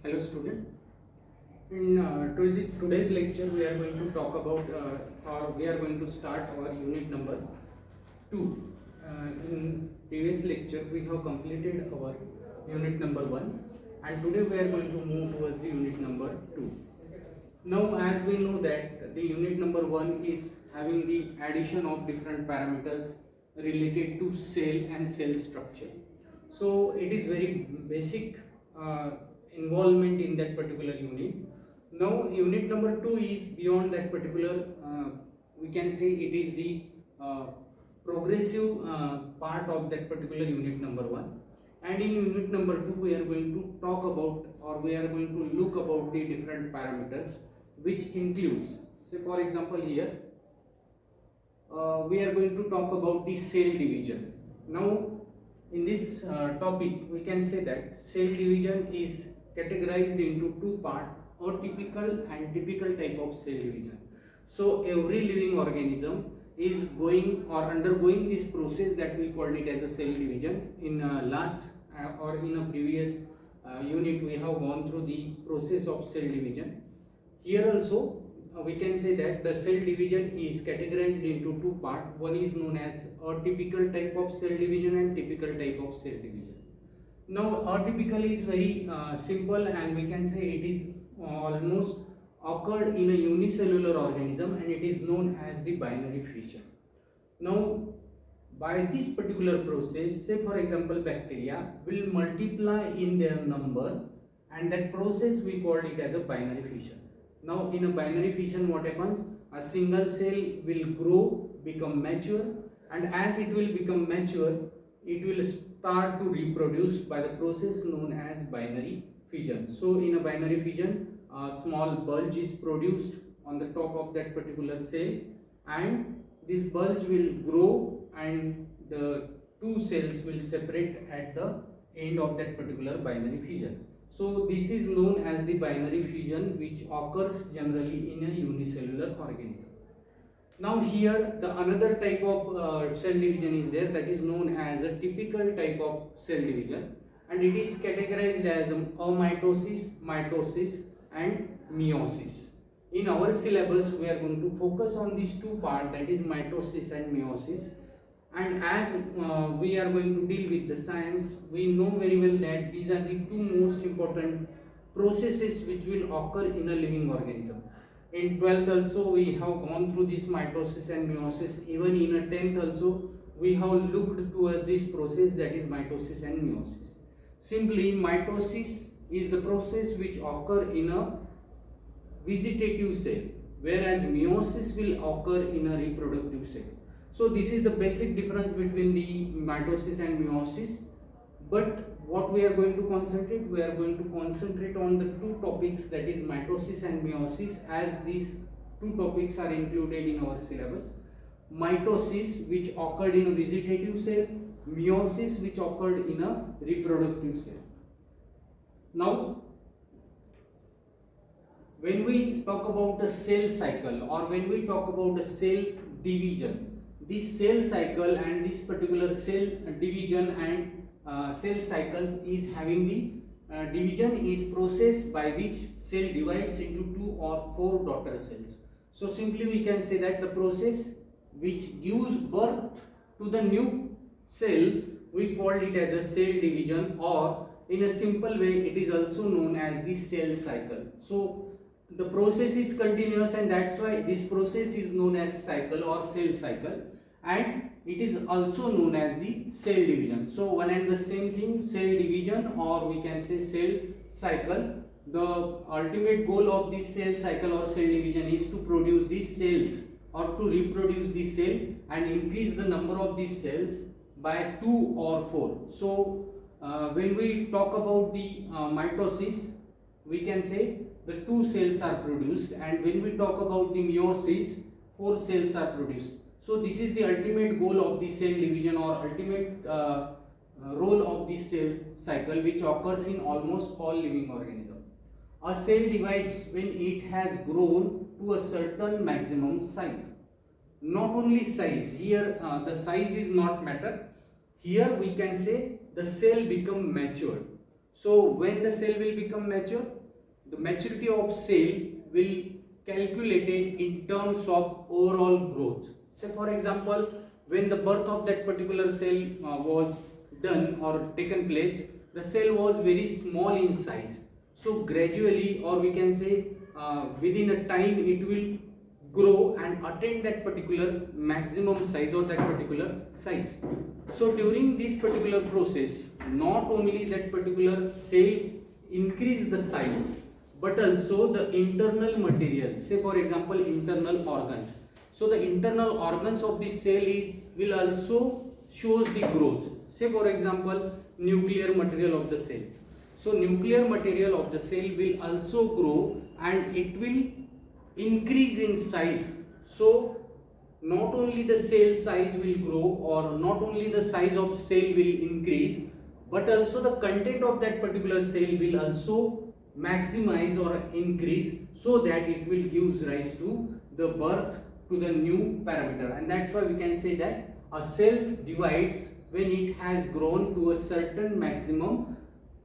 Hello student. In today's lecture we are going to talk about or we are going to start our unit number 2. In previous lecture we have completed our unit number 1 and today we are going to move towards the unit number 2. Now as we know that the unit number 1 is having the addition of different parameters related to cell and cell structure. So it is very basic involvement in that particular unit. Now unit number 2 is beyond that particular, we can say it is the progressive part of that particular unit number 1, and in unit number 2 we are going to talk about or we are going to look about the different parameters which includes, say for example here we are going to talk about the cell division. Now in this topic we can say that cell division is categorized into two parts, atypical and typical type of cell division. So every living organism is going or undergoing this process that we called it as a cell division. In last or in a previous unit we have gone through the process of cell division. Here also we can say that the cell division is categorized into two parts. One is known as atypical type of cell division and typical type of cell division. Now atypical is very simple, and we can say it is almost occurred in a unicellular organism and it is known as the binary fission. Now by this particular process, say for example bacteria will multiply in their number, and that process we call it as a binary fission. Now in a binary fission what happens? A single cell will grow, become mature, and as it will become mature it will start to reproduce by the process known as binary fission. So in a binary fission a small bulge is produced on the top of that particular cell, and this bulge will grow and the two cells will separate at the end of that particular binary fission. So this is known as the binary fission, which occurs generally in a unicellular organism. Now here the another type of cell division is there, that is known as a typical type of cell division, and it is categorized as amitosis, mitosis and meiosis. In our syllabus we are going to focus on these two parts, that is mitosis and meiosis. And as we are going to deal with the science, we know very well that these are the two most important processes which will occur in a living organism. In 12th also we have gone through this mitosis and meiosis. Even in a 10th also we have looked towards this process, that is mitosis and meiosis. Simply mitosis is the process which occur in a vegetative cell, whereas meiosis will occur in a reproductive cell. So this is the basic difference between the mitosis and meiosis. But what we are going to concentrate? We are going to concentrate on the two topics, that is mitosis and meiosis, as these two topics are included in our syllabus. Mitosis, which occurred in a vegetative cell, meiosis, which occurred in a reproductive cell. Now when we talk about the cell cycle or when we talk about the cell division, this cell cycle and this particular cell division and cell cycles is having the division is process by which cell divides into 2 or 4 daughter cells. So simply we can say that the process which gives birth to the new cell, we call it as a cell division, or in a simple way it is also known as the cell cycle. So the process is continuous, and that's why this process is known as cycle or cell cycle, and it is also known as the cell division. So one and the same thing, cell division or we can say cell cycle. The ultimate goal of this cell cycle or cell division is to produce these cells or to reproduce the cell and increase the number of these cells by 2 or 4. So when we talk about the mitosis, we can say the 2 cells are produced, and when we talk about the meiosis, 4 cells are produced. So this is the ultimate goal of the cell division or ultimate role of the cell cycle, which occurs in almost all living organisms. A cell divides when it has grown to a certain maximum size. Not only size, here the size is not matter. Here we can say the cell become mature. So when the cell will become mature, the maturity of cell will calculated in terms of overall growth. Say for example, when the birth of that particular cell was done or taken place, the cell was very small in size. So gradually, or we can say within a time, it will grow and attain that particular maximum size or that particular size. So during this particular process, not only that particular cell increase the size, but also the internal material, say for example internal organs. So the internal organs of this cell will also shows the growth. Say for example nuclear material of the cell. So nuclear material of the cell will also grow and it will increase in size. So not only the cell size will grow or not only the size of cell will increase, but also the content of that particular cell will also maximize or increase, so that it will give rise to the birth to the new parameter. And that's why we can say that a cell divides when it has grown to a certain maximum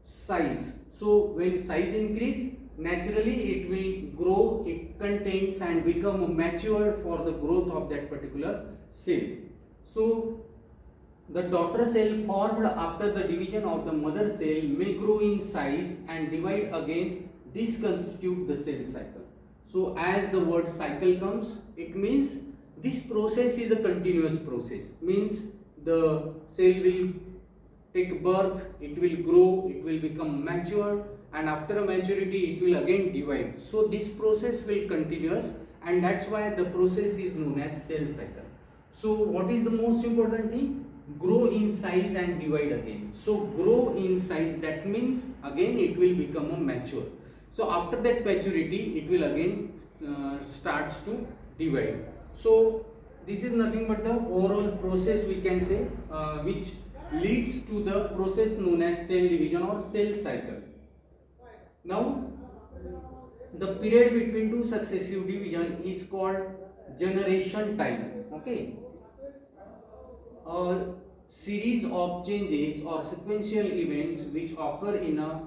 size. So when size increase, naturally it will grow, it contains and become mature for the growth of that particular cell. So the daughter cell formed after the division of the mother cell may grow in size and divide again. This constitutes the cell cycle. So as the word cycle comes, it means this process is a continuous process. Means the cell will take birth, it will grow, it will become mature, and after a maturity it will again divide. So this process will continuous, and that's why the process is known as cell cycle. So what is the most important thing? Grow in size and divide again. So grow in size, that means again it will become a mature. So after that maturity it will again starts to divide. So this is nothing but the overall process, we can say, which leads to the process known as cell division or cell cycle. Now the period between two successive division is called generation time. Okay, a series of changes or sequential events which occur in a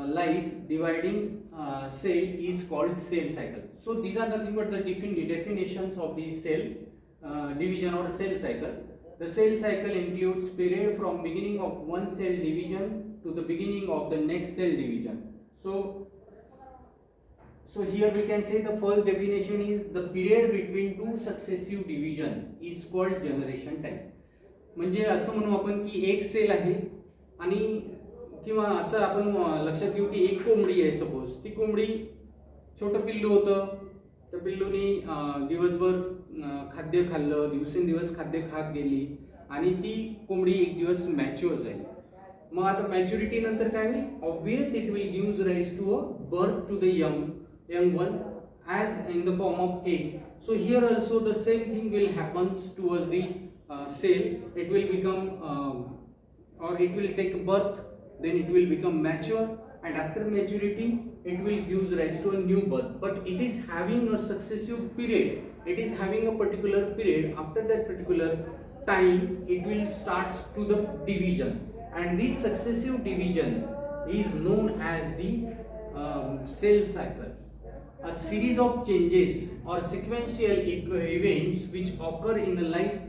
life dividing cell is called cell cycle. So these are nothing but the definitions of the cell division or cell cycle. The cell cycle includes period from beginning of one cell division to the beginning of the next cell division. So here we can say the first definition is the period between two successive division is called generation time. म्हणजे असं म्हणू आपण की एक cell आहे आणि किंवा असं आपण लक्षात घेऊ की एक कोंबडी आहे, सपोज ती कोंबडी छोटं पिल्लू होतं, त्या पिल्लूनी दिवसभर खाद्य खाल्लं, दिवसेंदिवस खाद्य खात गेली आणि ती कोंबडी एक दिवस मॅच्युअर झाली. मग आता मॅच्युरिटी नंतर काय होईल? Obvious it will give rise to a birth to the young one as in the form of egg. So here also the same thing will happens towards the cell. It will become or it will take birth, then it will become mature, and after maturity it will give rise to a new birth. But it is having a successive period, it is having a particular period. After that particular time it will starts to the division, and this successive division is known as the cell cycle. A series of changes or sequential events which occur in the life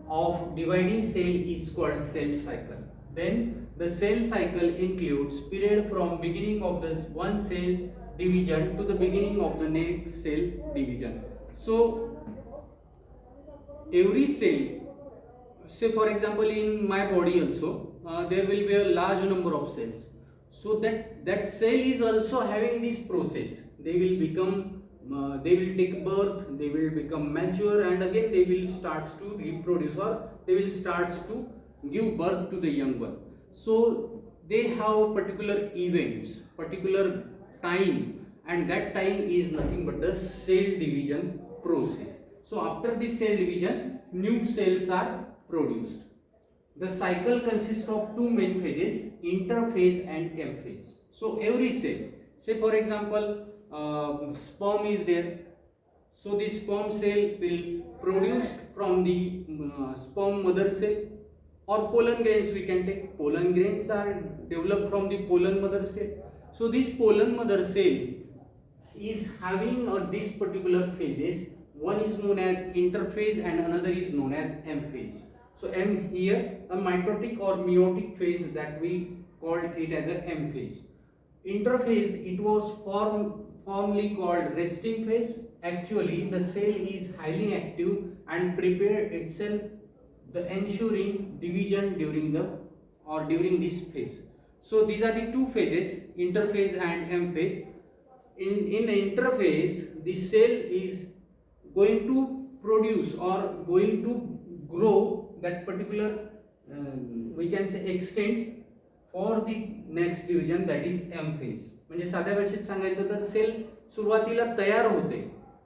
of dividing cell is called cell cycle. Then the cell cycle includes period from beginning of the one cell division to the beginning of the next cell division. So every cell, say for example in my body also there will be a large number of cells. So that cell is also having this process. They will become they will take birth, they will become mature, and again they will start to reproduce, or they will start to give birth to the young one. So they have particular events, particular time, and that time is nothing but the cell division process. So after this cell division, new cells are produced. The cycle consists of two main phases, interphase and M phase. So every cell, say for example sperm is there. So the sperm cell will produce from the sperm mother cell. or pollen grains we can take. Pollen grains are developed from the pollen mother cell. So this pollen mother cell is having these particular phases. One is known as interphase and another is known as M phase. So M here, a mitotic or meiotic phase, that we called it as a M phase. Interphase, it was formerly called resting phase. Actually the cell is highly active and prepare itself, the ensuring division during this phase. So these are the two phases, interphase and M phase. In the interphase, the cell is going to produce or going to grow that particular we can say extent for the next division, that is M phase. म्हणजे साध्या भाषेत सांगायचं तर cell सुरुवातीला तयार होते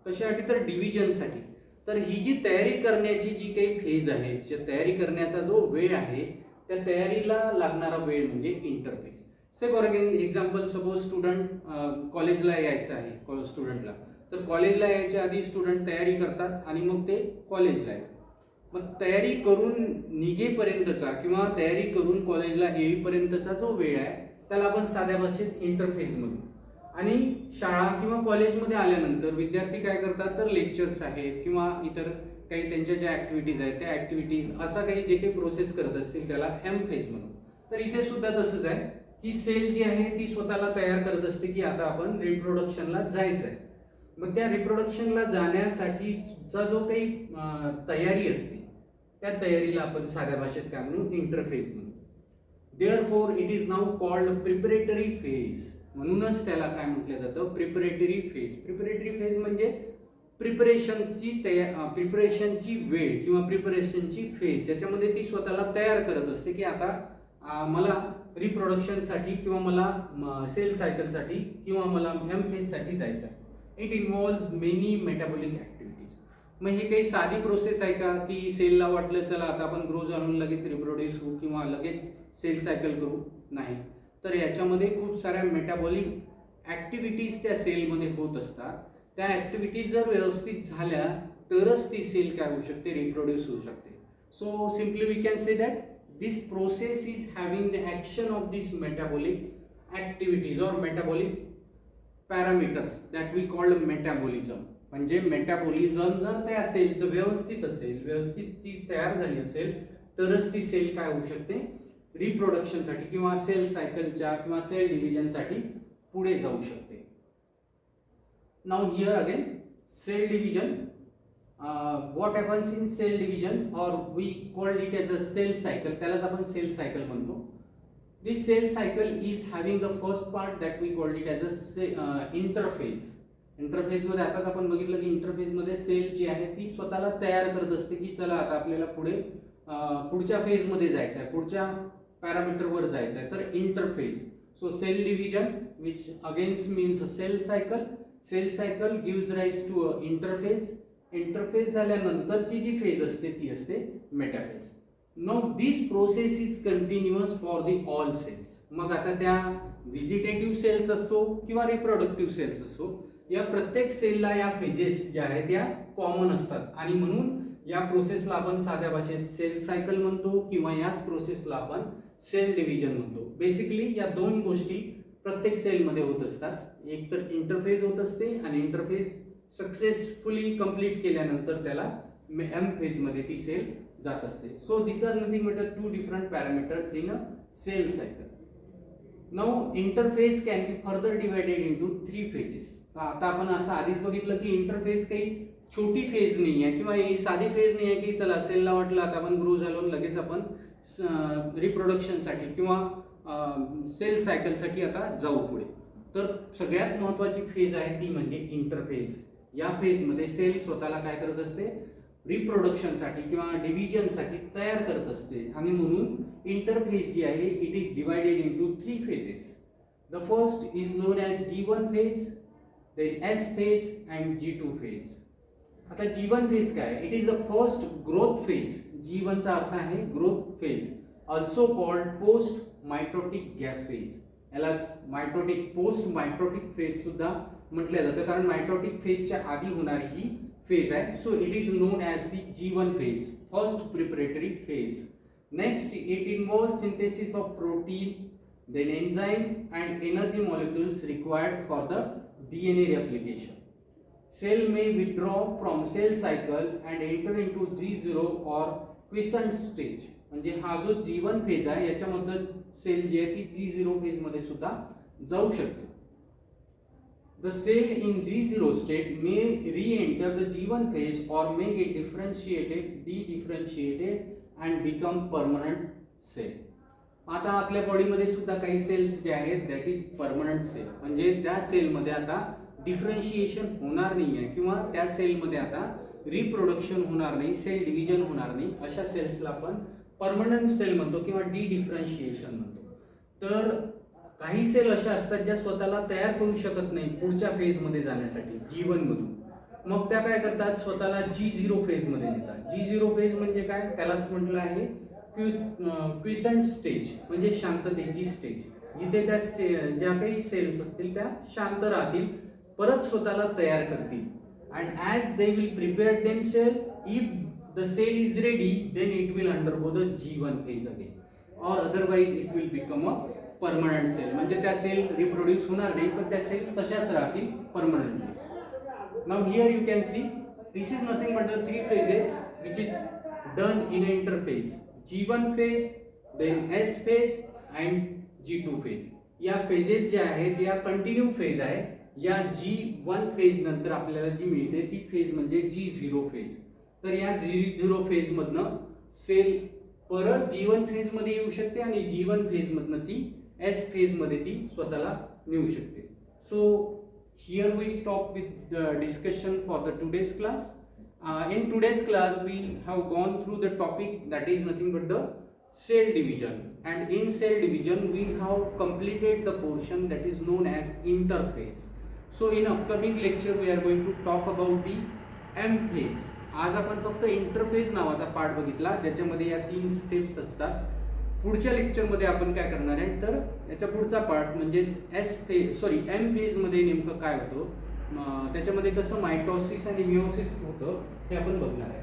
कशासाठी, तर डिव्हिजन साठी. तर ही जी तयारी करण्याची जी काही फेज आहे, तयारी करण्याचा जो वेळ आहे, त्या तयारीला लागणारा वेळ म्हणजे इंटरफेज. से फॉर एक्झाम्पल, सपोज स्टुडंट कॉलेजला यायचं आहे, स्टुडंटला तर कॉलेजला यायच्या आधी स्टुडंट तयारी करतात आणि मग ते कॉलेजला येतात. मग तयारी करून निघेपर्यंतचा किंवा तयारी करून कॉलेजला येईपर्यंतचा जो वेळ आहे त्याला आपण साध्या भाषेत इंटरफेज म्हणू. आणि शाळा किंवा कॉलेजमध्ये आल्यानंतर विद्यार्थी काय करतात, तर लेक्चर्स आहेत किंवा इतर काही त्यांच्या ज्या ॲक्टिव्हिटीज आहेत त्या ॲक्टिव्हिटीज असा काही जे काही प्रोसेस करत असतील त्याला एम फेज म्हणू. तर इथे सुद्धा तसंच आहे की सेल जी आहे ती स्वतःला तयार करत असते की आता आपण रिप्रोडक्शनला जायचं आहे. मग त्या रिप्रोडक्शनला जाण्यासाठीचा जो काही तयारी असते त्या तयारीला आपण साध्या भाषेत काय म्हणू, इंटरफेज म्हणू. Therefore it is now called preparatory phase. म्हणूनच त्याला काय म्हटलं जातं, प्रिपरेटरी फेज. प्रिपरेटरी फेज म्हणजे प्रिपरेशनची वेळ किंवा प्रिपरेशनची फेज, ज्याच्यामध्ये ती स्वतःला तयार करत असते की आता मला रिप्रोडक्शनसाठी किंवा मला सेल सायकलसाठी किंवा मला एम फेजसाठी जायचं आहे. It involves many metabolic activities. मग हे काही साधी प्रोसेस आहे का की सेलला वाटलं चला आता आपण ग्रो झालो लगेच रिप्रोड्यूस होऊ किंवा लगेच सेल सायकल करू, नाही. तर याच्यामध्ये खूप साऱ्या मेटाबॉलिक ॲक्टिव्हिटीज त्या सेलमध्ये होत असतात. त्या ॲक्टिव्हिटीज जर व्यवस्थित झाल्या तरच ती सेल काय होऊ शकते, रिप्रोड्यूस होऊ शकते. So simply we can say that this process is having the action of this metabolic activities और metabolic parameters that we called metabolism. म्हणजे मेटाबॉलिझम जर त्या सेलचं व्यवस्थित असेल, व्यवस्थित ती तयार झाली असेल तरच ती सेल काय होऊ शकते, रिप्रोडक्शनसाठी किंवा सेल सायकलच्या किंवा सेल डिव्हिजनसाठी पुढे जाऊ शकते. Now here again cell division, what happens in cell division और we called it as a cell cycle, त्यालाच आपण सेल सायकल म्हणतो. This cell cycle is having the first part that we called it as a interphase. इंटरफेजमध्ये आताच आपण बघितलं की इंटरफेजमध्ये cell जी आहे ती स्वतःला तयार करत असते की चला आता आपल्याला पुढच्या फेजमध्ये जायचं आहे, पुढच्या पॅरामीटरवर जायचं आहे, तर interphase. So cell division which again means a cell cycle. Cell cycle gives rise to a interphase. Interphase झाल्यानंतरची जी फेज असते ती असते metaphase. No this process is continuous for the all cells. मग आता त्या व्हिजिटेटिव्ह सेल्स असो किंवा रिप्रोडक्टिव्ह सेल्स असो, या प्रत्येक सेलला या फेजेस ज्या आहेत त्या कॉमन असतात आणि म्हणून या प्रोसेसला आपण साध्या भाषेत सेल सायकल म्हणतो किंवा याच प्रोसेसला आपण सेल डिव्हिजन म्हणतो. बेसिकली या दोन गोष्टी प्रत्येक सेलमध्ये होत असतात. एक तर इंटरफेज होत असते आणि इंटरफेज सक्सेसफुली कंप्लीट केल्यानंतर त्याला एम फेजमध्ये ती सेल जात असते. So this are nothing but two different parameters in a cell cycle. Now interphase can be further divided into 3 phases. आता आपण असं आधीच बघितलं की इंटरफेज काही छोटी फेज नाही आहे किंवा ही साधी फेज नाही आहे की चला सेलला वाटलं आता आपण ग्रो झालो लगेच आपण रिप्रोडक्शनसाठी किंवा सेल सायकलसाठी आता जाऊ पुढे. तर सगळ्यात महत्त्वाची फेज आहे ती म्हणजे इंटरफेज. या फेजमध्ये सेल स्वतःला काय करत असते, रिप्रोडक्शनसाठी किंवा डिव्हिजनसाठी तयार करत असते आणि म्हणून इंटरफेज जी आहे it is divided into 3 phases. The first is known as G1 phase, then S phase and G2 phase. आता G1 फेज काय, it is the first growth phase. G1 चा अर्थ आहे growth phase, also called post mitotic gap phase. यालाच mitotic post mitotic phase सुद्धा म्हटलं जातं कारण मायटोटिक फेजच्या आधी होणारी ही फेज आहे. So it is known as the G1 phase, first preparatory phase. Next, it involves synthesis of protein, then enzyme and energy molecules required for the DNA replication. Cell may withdraw from cell cycle and enter into G0 or quiescent stage. म्हणजे हा जो G1 phase आहे याच्यामध्ये cell जी आहे ती G0 phase मध्ये सुद्धा जाऊ शकते. The cell in G0 state may re-enter the G1 phase or may get differentiated, de-differentiated and become permanent cell. आता आपल्या बॉडीमध्ये सुद्धा काही सेल्स जे आहेत दॅट इज परमनंट सेल, म्हणजे त्या सेलमध्ये आता डिफरन्शिएशन होणार नाही आहे किंवा त्या सेलमध्ये आता रिप्रोडक्शन होणार नाही, सेल डिव्हिजन होणार नाही, अशा सेल्सला आपण परमनंट सेल म्हणतो किंवा डी डिफरन्शिएशन म्हणतो. तर काही सेल अशा असतात ज्या स्वतःला तयार करू शकत नाही पुढच्या फेजमध्ये जाण्यासाठी G1 मधून, मग त्या काय करतात स्वतःला G0 फेजमध्ये नेतात. G0 फेज म्हणजे काय, त्यालाच म्हटलं आहे क्विसंट स्टेज, म्हणजे शांततेची स्टेज, जिथे त्या ज्या काही सेल्स असतील त्या शांत राहतील, परत स्वतःला तयार करतील. And as they will prepare themselves, if the cell is ready then it will undergo the G1 phase again और otherwise it will become a permanent cell. म्हणजे त्या सेल रिप्रोड्यूस होणार नाही पण त्या सेल तशाच राहतील permanently. Now here you can see this is nothing but the 3 phases which is done in an interphase. G1 phase, then S phase and G2 phase. या phases ज्या आहेत या कंटिन्यू फेज आहे. या G1 फेज नंतर आपल्याला जी मिळते ती फेज म्हणजे G0 फेज. तर या G0 फेज मधनं सेल परत G1 फेज मध्ये येऊ शकते आणि G1 फेज मधनं ती S फेज मध्ये ती स्वतःला नेऊ शकते. So here we stop with the discussion for the today's class. In today's class we have gone through the topic that is nothing but the cell division, and in cell division we have completed the portion that is known as interphase. So in upcoming lecture we are going to talk about the M phase. आज आपण फक्त interphase नावाचा part बघितला ज्याच्यामध्ये या 3 steps असतात. पुढच्या लेक्चरमध्ये आपण काय करणार आहे तर याचा पुढचा पार्ट म्हणजे एम फेज मध्ये नेमकं काय होतं, त्याच्यामध्ये कसं मायटोसिस आणि मिओसिस होतं हे आपण बघणार आहे.